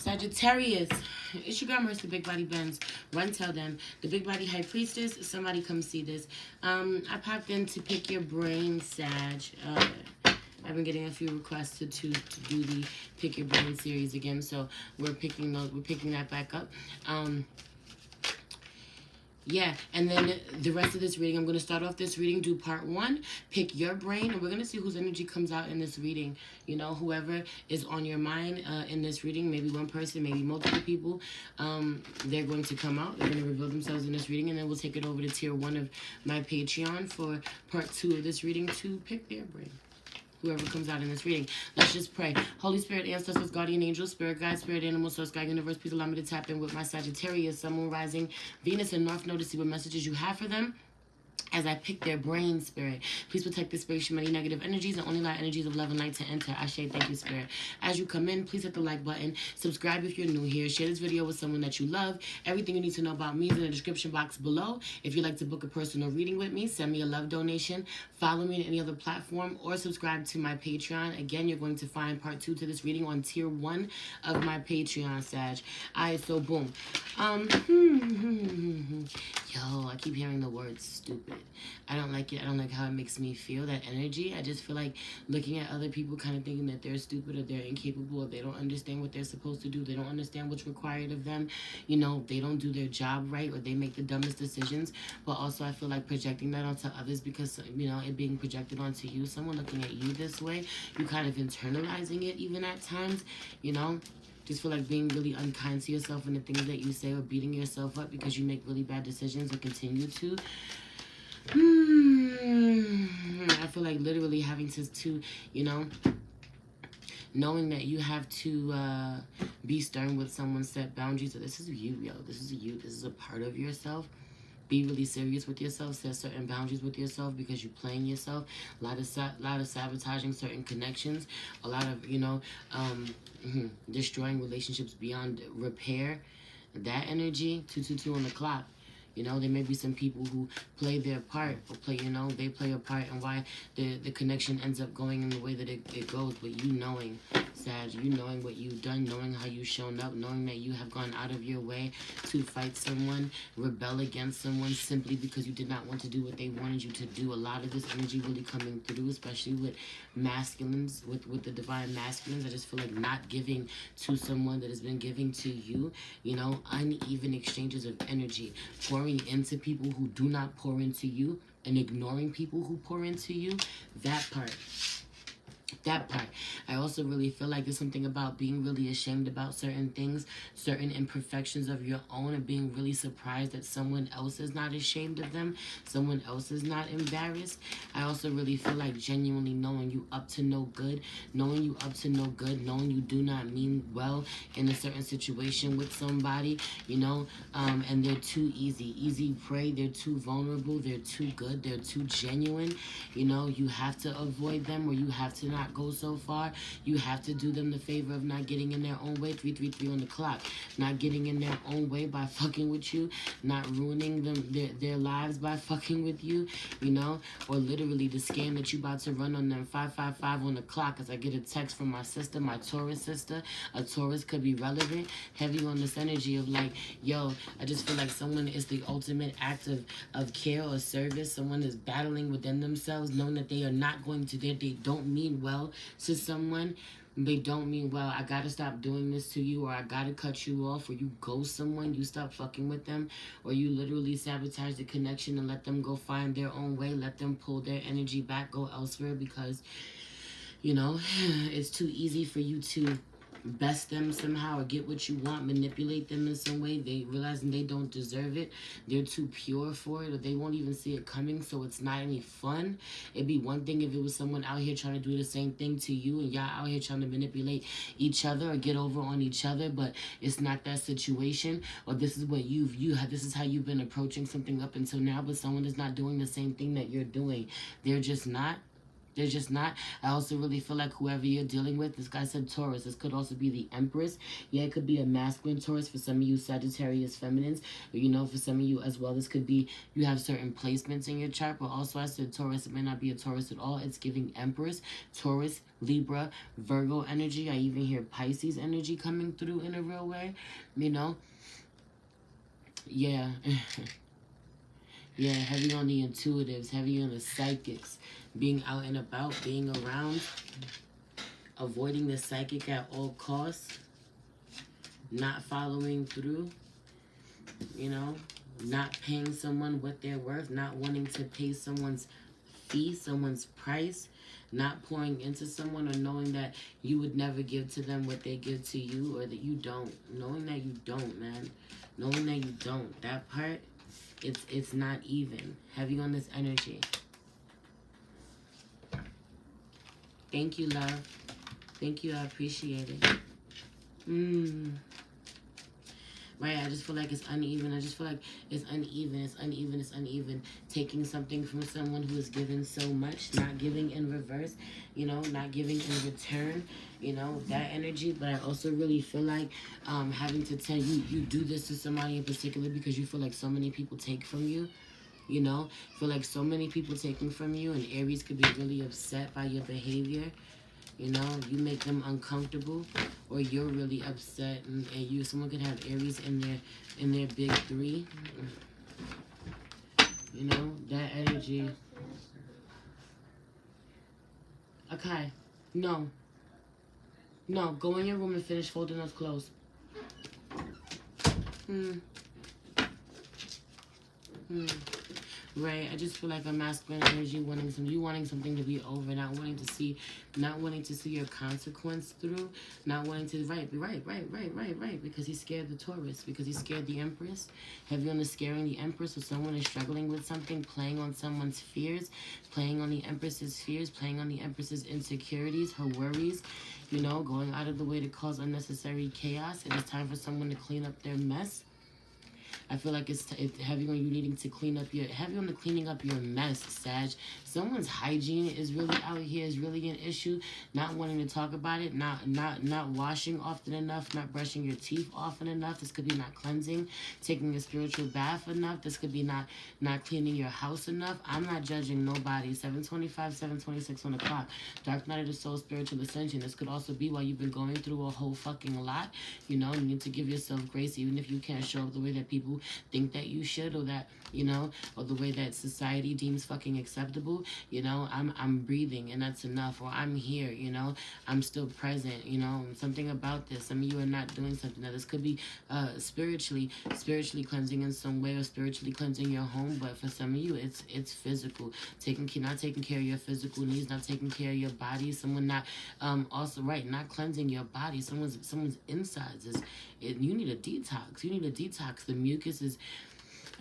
Sagittarius, it's your girl Marissa, Big Body Benz. Run, tell them. The Big Body High Priestess, somebody come see this. I popped in to pick your brain, Sag. I've been getting a few requests to do the Pick Your Brain series again, so we're picking that back up. Yeah, and then the rest of this reading, I'm going to start off this reading, do part 1, pick your brain, and we're going to see whose energy comes out in this reading. You know, whoever is on your mind in this reading, maybe one person, maybe multiple people, they're going to come out. They're going to reveal themselves in this reading, and then we'll take it over to tier 1 of my Patreon for part 2 of this reading to pick their brain. Whoever comes out in this reading. Let's just pray. Holy Spirit, ancestors, guardian angels, spirit guide, spirit animal, source, God, universe, please allow me to tap in with my Sagittarius, Sun, Moon, Rising, Venus, and North Node to see what messages you have for them. As I pick their brain, Spirit, please protect this space from any negative energies and only allow energies of love and light to enter. Ashe, thank you, Spirit. As you come in, please hit the like button. Subscribe if you're new here. Share this video with someone that you love. Everything you need to know about me is in the description box below. If you'd like to book a personal reading with me, send me a love donation. Follow me on any other platform or subscribe to my Patreon. Again, you're going to find part 2 to this reading on tier 1 of my Patreon, Sag. Alright, so boom. Yo, I keep hearing the word stupid. I don't like it. I don't like how it makes me feel, that energy. I just feel like looking at other people kind of thinking that they're stupid or they're incapable or they don't understand what they're supposed to do. They don't understand what's required of them. You know, they don't do their job right or they make the dumbest decisions. But also I feel like projecting that onto others because, you know, it being projected onto you, someone looking at you this way, you kind of internalizing it even at times, you know. Just feel like being really unkind to yourself and the things that you say or beating yourself up because you make really bad decisions or continue to. I feel like literally having to, you know, knowing that you have to be stern with someone, set boundaries. So this is you, yo. This is you. This is a part of yourself. Be really serious with yourself. Set certain boundaries with yourself because you're playing yourself. A lot of sabotaging certain connections. A lot of, you know, destroying relationships beyond repair. That energy, 222 on the clock. You know, there may be some people who play their part or play, you know, they play a part and why the connection ends up going in the way that it goes. But you knowing, Sag, you knowing what you've done, knowing how you've shown up, knowing that you have gone out of your way to fight someone, rebel against someone simply because you did not want to do what they wanted you to do. A lot of this energy really coming through, especially with masculines, with the divine masculines. I just feel like not giving to someone that has been giving to you, you know, uneven exchanges of energy, pouring into people who do not pour into you and ignoring people who pour into you. That part. I also really feel like there's something about being really ashamed about certain things, certain imperfections of your own, and being really surprised that someone else is not ashamed of them, someone else is not embarrassed. I also really feel like genuinely knowing you up to no good, knowing you do not mean well in a certain situation with somebody, you know, and they're too easy prey, they're too vulnerable, they're too good, they're too genuine, you know, you have to avoid them or you have to not go so far. You have to do them the favor of not getting in their own way. 333 on the clock. Not getting in their own way by fucking with you. Not ruining their lives by fucking with you. You know? Or literally the scam that you about to run on them. 555 on the clock as I get a text from my sister, my Taurus sister. A Taurus could be relevant. Heavy on this energy of like, yo, I just feel like someone is the ultimate act of care or service. Someone is battling within themselves, knowing that they are not going to, they don't mean well to someone. They don't mean well. I gotta stop doing this to you, or I gotta cut you off, or you ghost someone, you stop fucking with them, or you literally sabotage the connection and let them go find their own way, let them pull their energy back, go elsewhere because, you know, it's too easy for you to best them somehow or get what you want, manipulate them in some way. They realizing they don't deserve it, they're too pure for it, or they won't even see it coming, so it's not any fun. It'd be one thing if it was someone out here trying to do the same thing to you and y'all out here trying to manipulate each other or get over on each other, but it's not that situation, or this is what this is how you've been approaching something up until now, but someone is not doing the same thing that you're doing. They're just not There's just not. I also really feel like whoever you're dealing with, this guy said Taurus. This could also be the Empress. Yeah, it could be a masculine Taurus for some of you Sagittarius feminines. Or, you know, for some of you as well, this could be you have certain placements in your chart. But also I said Taurus. It may not be a Taurus at all. It's giving Empress, Taurus, Libra, Virgo energy. I even hear Pisces energy coming through in a real way. You know? Yeah. Yeah, heavy on the intuitives, heavy on the psychics, being out and about, being around, avoiding the psychic at all costs, not following through, you know, not paying someone what they're worth, not wanting to pay someone's fee, someone's price, not pouring into someone or knowing that you would never give to them what they give to you or that you don't. Knowing that you don't, man. Knowing that you don't. That part, it's not even. Heavy on this energy. Thank you, love. Thank you. I appreciate it. Right, I just feel like it's uneven. I just feel like it's uneven. It's uneven. It's uneven. Taking something from someone who has given so much, not giving in reverse, you know, not giving in return, you know, that energy. But I also really feel like having to tell you, you do this to somebody in particular because you feel like so many people take from you. You know, feel like so many people taking from you, and Aries could be really upset by your behavior. You know, you make them uncomfortable, or you're really upset, and someone could have Aries in their big three. You know, that energy. Okay, no, go in your room and finish folding those clothes. Right, I just feel like a masculine energy wanting something to be over, not wanting to see your consequence through, not wanting to right, because he's scared the Taurus, because he's scared the Empress. Heavy on the scaring the Empress, so someone is struggling with something, playing on someone's fears, playing on the Empress's fears, playing on the Empress's insecurities, her worries, you know, going out of the way to cause unnecessary chaos. It is time for someone to clean up their mess. I feel like it's heavy on you needing to heavy on the cleaning up your mess, Sag. Someone's hygiene is really out here, is really an issue. Not wanting to talk about it, not washing often enough, not brushing your teeth often enough. This could be not cleansing, taking a spiritual bath enough. This could be not cleaning your house enough. I'm not judging nobody. 7:25, 7:26 on the clock. Dark night of the soul, spiritual ascension. This could also be while you've been going through a whole fucking lot. You know, you need to give yourself grace, even if you can't show up the way that people think that you should, or that, you know, or the way that society deems fucking acceptable. You know, I'm breathing and that's enough, or I'm here, you know, I'm still present, you know, something about this. Some of you are not doing something. Now this could be spiritually cleansing in some way, or spiritually cleansing your home, but for some of you it's physical, not taking care of your physical needs, not taking care of your body. Someone not not cleansing your body. Someone's insides you need a detox. The mucus is,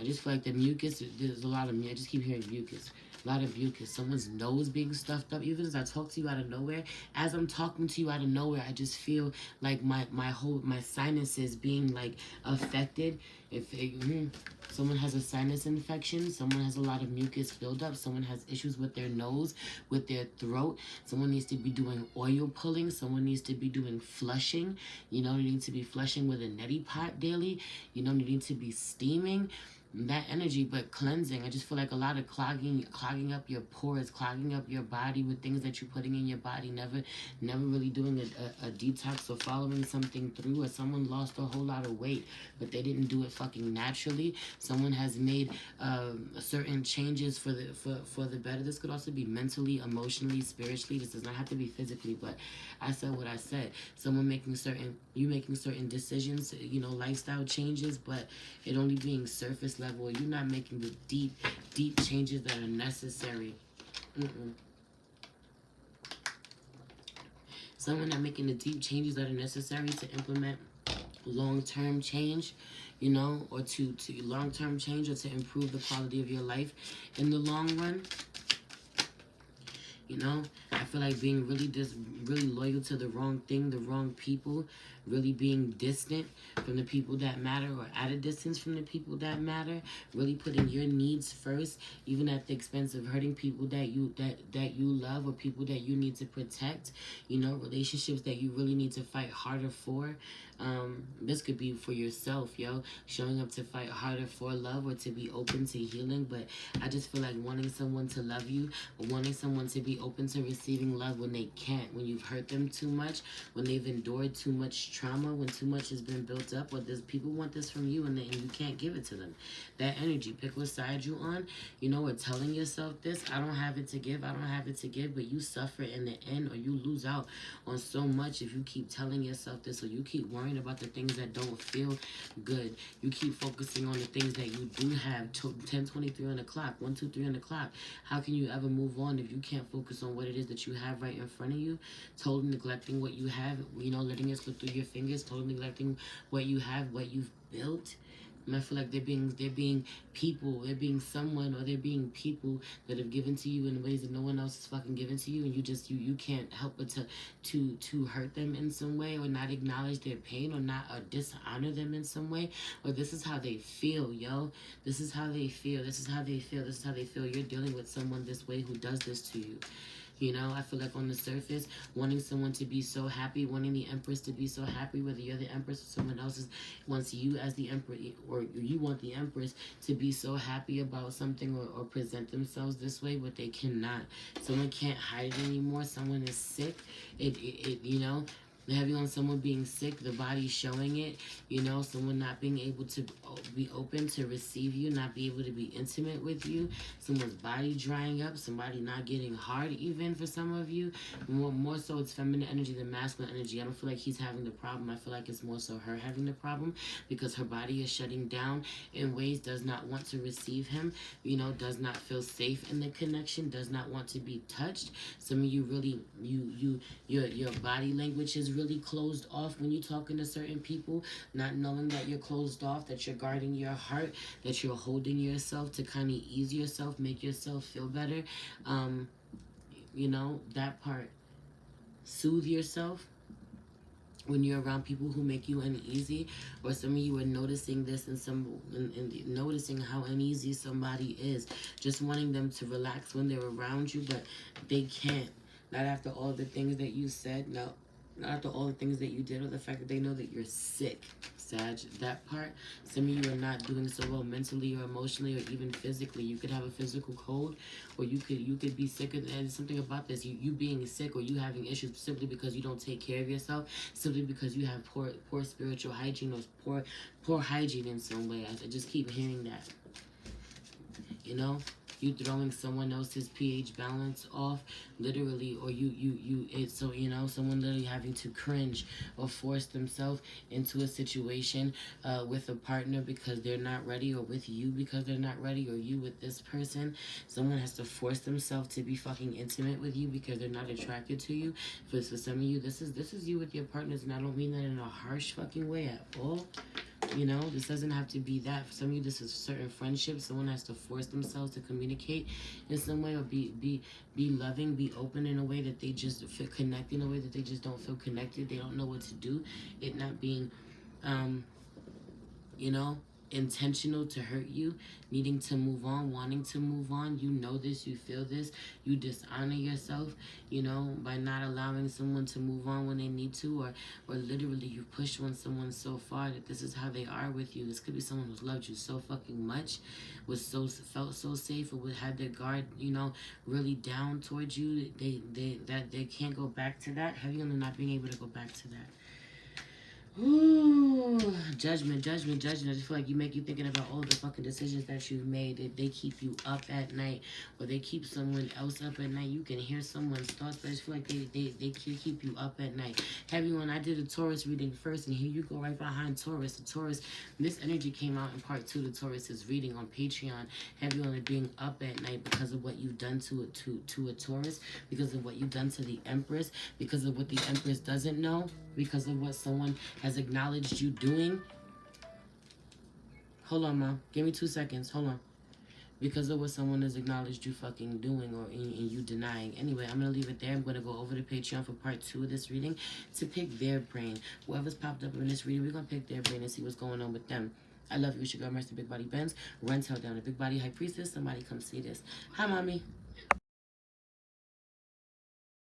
I just feel like the mucus, there's a lot of I just keep hearing mucus. A lot of mucus. Someone's nose being stuffed up. Even as I talk to you out of nowhere, as I'm talking to you out of nowhere, I just feel like my sinuses being like affected. Someone has a sinus infection, someone has a lot of mucus buildup, someone has issues with their nose, with their throat, someone needs to be doing oil pulling, someone needs to be doing flushing, you know, you need to be flushing with a neti pot daily, you know, you need to be steaming. That energy, but cleansing. I just feel like a lot of clogging up your pores, clogging up your body with things that you're putting in your body, never really doing a detox or following something through. Or someone lost a whole lot of weight, but they didn't do it fucking naturally. Someone has made certain changes for the better. This could also be mentally, emotionally, spiritually. This does not have to be physically, but I said what I said. Someone making certain decisions, you know, lifestyle changes, but it only being surface level. You're not making the deep changes that are necessary. Someone not making the deep changes that are necessary to implement long-term change, you know, or to long-term change, or to improve the quality of your life in the long run. You know, I feel like being really loyal to the wrong thing, the wrong people, really being distant from the people that matter, or at a distance from the people that matter, really putting your needs first, even at the expense of hurting people that you love, or people that you need to protect. You know, relationships that you really need to fight harder for. This could be for yourself, yo, showing up to fight harder for love, or to be open to healing. But I just feel like wanting someone to love you, or wanting someone to be open to receiving love when they can't, when you've hurt them too much, when they've endured too much trauma, when too much has been built up, or there's people want this from you, and you can't give it to them. That energy, pick what side you on, you know, or telling yourself this: I don't have it to give, I don't have it to give. But you suffer in the end, or you lose out on so much if you keep telling yourself this, or you keep worrying about the things that don't feel good. You keep focusing on the things that you do have. 10:23 on the clock, 1:23 on the clock. How can you ever move on if you can't focus on what it is that you have right in front of you? Totally neglecting what you have, you know, letting it slip through your fingers. Totally neglecting what you have, what you've built. And I feel like they're being people, they're being someone, or they're being people that have given to you in ways that no one else is fucking given to you, and you can't help but to hurt them in some way, or not acknowledge their pain, or not, or dishonor them in some way. Or this is how they feel, yo. This is how they feel. This is how they feel. This is how they feel. You're dealing with someone this way who does this to you. You know, I feel like on the surface, wanting someone to be so happy, wanting the Empress to be so happy, whether you're the Empress or someone else wants you as the Empress, or you want the Empress to be so happy about something, or present themselves this way, but they cannot. Someone can't hide it anymore. Someone is sick. You know, heavy on someone being sick, the body showing it, you know, someone not being able to be open to receive you, not be able to be intimate with you, someone's body drying up, somebody not getting hard, even for some of you. More so it's feminine energy than masculine energy. I don't feel like he's having the problem. I feel like it's more so her having the problem, because her body is shutting down in ways, does not want to receive him, you know, does not feel safe in the connection, does not want to be touched. Some of you really, your body language is really closed off when you're talking to certain people, not knowing that you're closed off, that you're guarding your heart, that you're holding yourself to kind of ease yourself, make yourself feel better. You know, that part. Soothe yourself when you're around people who make you uneasy, or some of you are noticing this, and noticing how uneasy somebody is, just wanting them to relax when they're around you, but they can't. Not after all the things that you said. No, not after all the things that you did, or the fact that they know that you're sick, Sag. That part. Some of you are not doing so well mentally, or emotionally, or even physically. You could have a physical cold, or you could be sick. And something about this, you being sick, or you having issues simply because you don't take care of yourself, simply because you have poor spiritual hygiene, or poor hygiene in some way. I just keep hearing that. You know, you throwing someone else's pH balance off, literally, or it's so, you know, someone literally having to cringe or force themselves into a situation with a partner because they're not ready, or with you because they're not ready, or you with this person. Someone has to force themselves to be fucking intimate with you because they're not attracted to you. For some of you, this is you with your partners, and I don't mean that in a harsh fucking way at all. You know, this doesn't have to be that. For some of you, this is certain friendships. Someone has to force themselves to communicate in some way, or be loving, be open in a way that they just feel connected, in a way that they just don't feel connected. They don't know what to do. It not being, you know, intentional to hurt you, needing to move on, wanting to move on. You know this, you feel this, you dishonor yourself, you know, by not allowing someone to move on when they need to, or literally you push on someone so far that this is how they are with you. This could be someone who's loved you so fucking much, felt so safe, or would have their guard, you know, really down towards you. They can't go back to that. Heavy on them not being able to go back to that. Ooh, judgment. I just feel like you thinking about all the fucking decisions that you've made. They keep you up at night, or they keep someone else up at night. You can hear someone's thoughts, but I just feel like they keep you up at night. Heavy one, I did a Taurus reading first, and here you go right behind Taurus. The Taurus, this energy came out in part 2. The Taurus's reading on Patreon. Heavy on it being up at night because of what you've done to a Taurus, because of what you've done to the Empress, because of what the Empress doesn't know, because of what someone has acknowledged you doing. Hold on, Mom. Give me 2 seconds. Hold on. because of what someone has acknowledged you fucking doing or in you denying. Anyway, I'm going to leave it there. I'm going to go over to Patreon for part 2 of this reading to pick their brain. Whoever's popped up in this reading, we're going to pick their brain and see what's going on with them. I love you. It's your girl, Mercy Big Body Benz. Run tell down the Big Body High Priestess. Somebody come see this. Hi, Mommy.